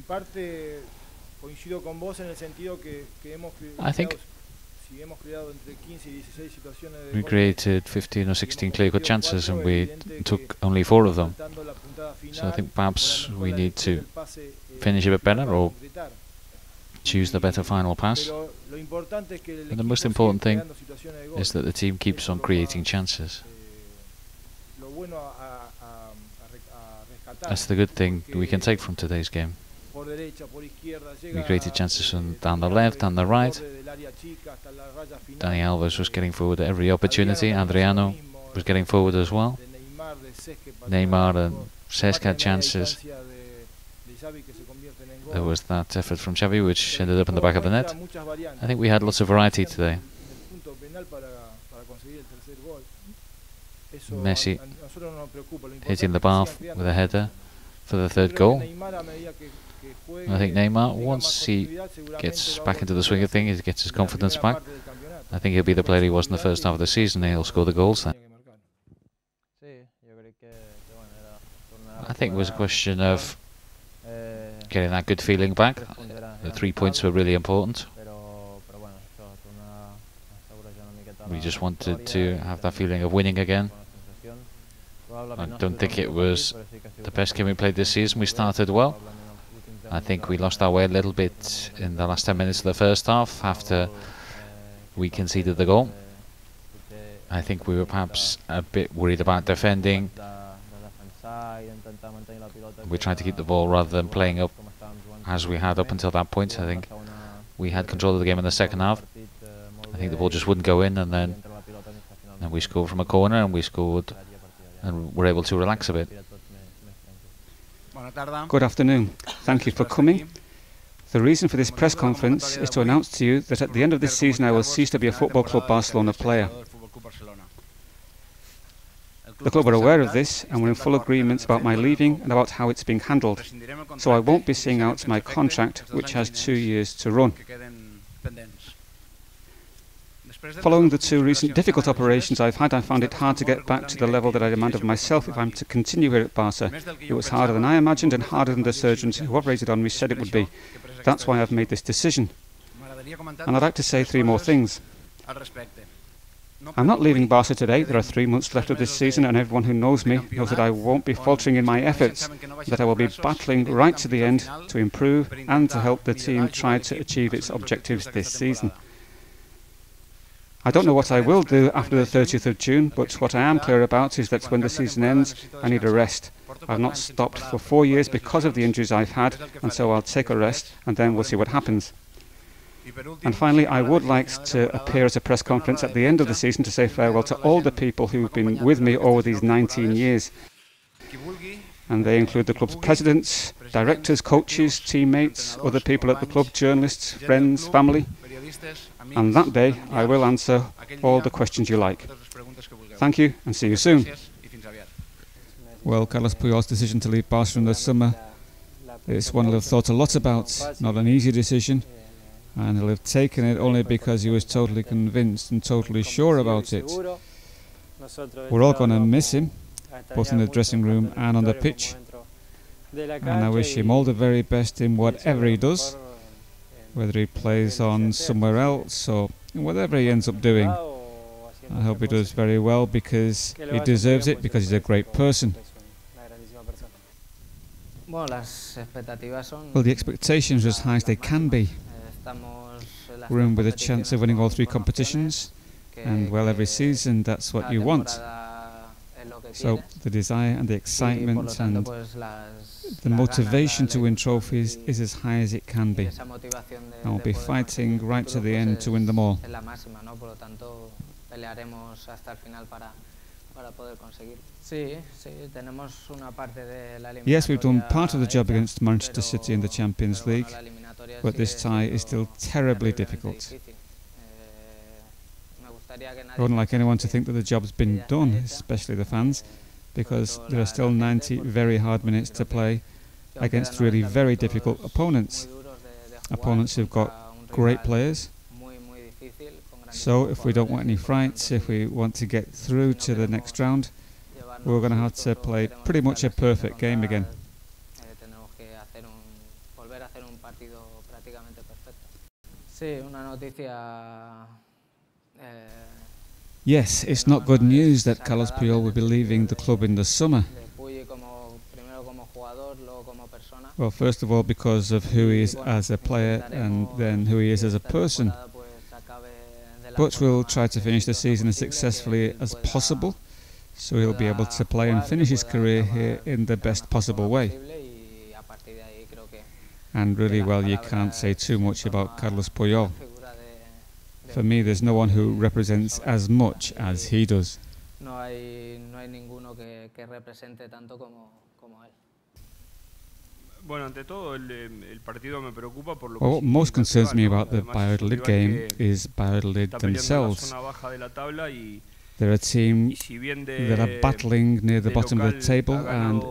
I think we created 15 or 16 clear-cut chances and we took only 4 of them. So I think perhaps we need to finish a bit better or choose the better final pass. And the most important thing is that the team keeps on creating chances. That's the good thing we can take from today's game. We created chances from down the left, down the right. Dani Alves was getting forward at every opportunity. Adriano was getting forward as well. Neymar and Cesc had chances. There was that effort from Xavi which ended up in the back of the net. I think we had lots of variety today. Messi hitting the bar with a header for the 3rd goal. I think Neymar, once he gets back into the swing of things, he gets his confidence back, I think he'll be the player he was in the first half of the season. He'll score the goals then. I think it was a question of getting that good feeling back. The 3 points were really important. We just wanted to have that feeling of winning again. I don't think it was the best game we played this season. We started well. I think we lost our way a little bit in the last 10 minutes of the first half after we conceded the goal. I think we were perhaps a bit worried about defending. We tried to keep the ball rather than playing up as we had up until that point. I think we had control of the game in the second half. I think the ball just wouldn't go in, and then we scored from a corner, and we scored and were able to relax a bit. Good afternoon. Thank you for coming. The reason for this press conference is to announce to you that at the end of this season I will cease to be a Football Club Barcelona player. The club are aware of this and we're in full agreement about my leaving and about how it's being handled. So I won't be seeing out my contract, which has 2 years to run. Following the 2 recent difficult operations I've had, I found it hard to get back to the level that I demand of myself if I'm to continue here at Barca. It was harder than I imagined and harder than the surgeons who operated on me said it would be. That's why I've made this decision. And I'd like to say 3 more things. I'm not leaving Barca today. There are 3 months left of this season, and everyone who knows me knows that I won't be faltering in my efforts, that I will be battling right to the end to improve and to help the team try to achieve its objectives this season. I don't know what I will do after the 30th of June, but what I am clear about is that when the season ends, I need a rest. I've not stopped for 4 years because of the injuries I've had, and so I'll take a rest, and then we'll see what happens. And finally, I would like to appear at a press conference at the end of the season to say farewell to all the people who've been with me over these 19 years. And they include the club's presidents, directors, coaches, teammates, other people at the club, journalists, friends, family. And that day, I will answer all the questions you like. Thank you, and see you soon. Well, Carlos Puyol's decision to leave Barca in the summer is one he'll have thought a lot about. Not an easy decision, and he'll have taken it only because he was totally convinced and totally sure about it. We're all going to miss him, both in the dressing room and on the pitch. And I wish him all the very best in whatever he does, whether he plays on somewhere else or whatever he ends up doing. I hope he does very well because he deserves it, because he's a great person. Well, the expectations are as high as they can be. We're in with a chance of winning all 3 competitions, and well, every season that's what you want. So the desire and the excitement and the motivation to win trophies is as high as it can be. And we'll be fighting right to the end to win them all. Yes, we've done part of the job against Manchester City in the Champions League, but this tie is still terribly difficult. I wouldn't like anyone to think that the job's been done, especially the fans, because there are still 90 very hard minutes to play against really very difficult opponents. Opponents who've got great players. So if we don't want any frights, if we want to get through to the next round, we're going to have to play pretty much a perfect game again. Yes, it's not good news that Carlos Puyol will be leaving the club in the summer. Well, first of all, because of who he is as a player and then who he is as a person. But we'll try to finish the season as successfully as possible, so he'll be able to play and finish his career here in the best possible way. And really, well, you can't say too much about Carlos Puyol. For me, there's no one who represents as much as he does. Well, what most concerns me about the Valladolid game is Valladolid themselves. They're a team that are battling near the bottom of the table, and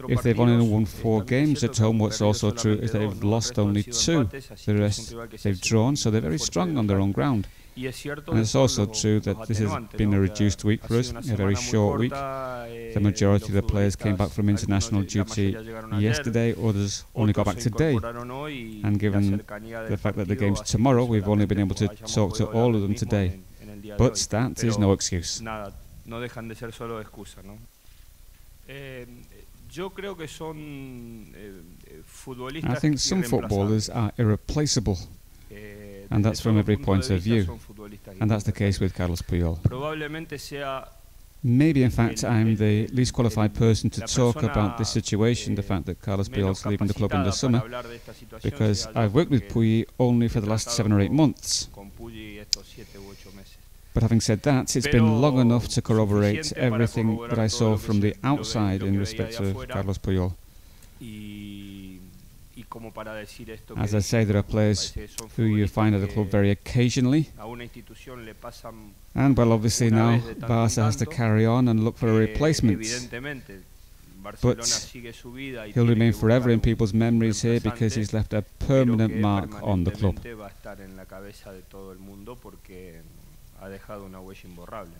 if they've only won 4 games at home, what's also true is they've lost only 2. The rest they've drawn, so they're very strong on their own ground. And it's also true that this has been a reduced week for us, a very short week. The majority of the players came back from international duty yesterday, others only got back today. And given the fact that the game's tomorrow, we've only been able to talk to all of them today. But that is no excuse. I think some footballers are irreplaceable, and that's from every point of view, and that's the case with Carlos Puyol. Maybe, in fact, I'm the least qualified person to talk about this situation, the fact that Carlos Puyol's leaving the club in the summer, because I've worked with Puyol only for the last 7 or 8 months. But having said that, it's been long enough to corroborate everything that I saw from the outside in respect of Carlos Puyol. As I say, there are players who you find at the club very occasionally. And, well, obviously now Barça has to carry on and look for a replacement. But he'll remain forever in people's memories here because he's left a permanent mark on the club. Ha dejado una huella imborrable.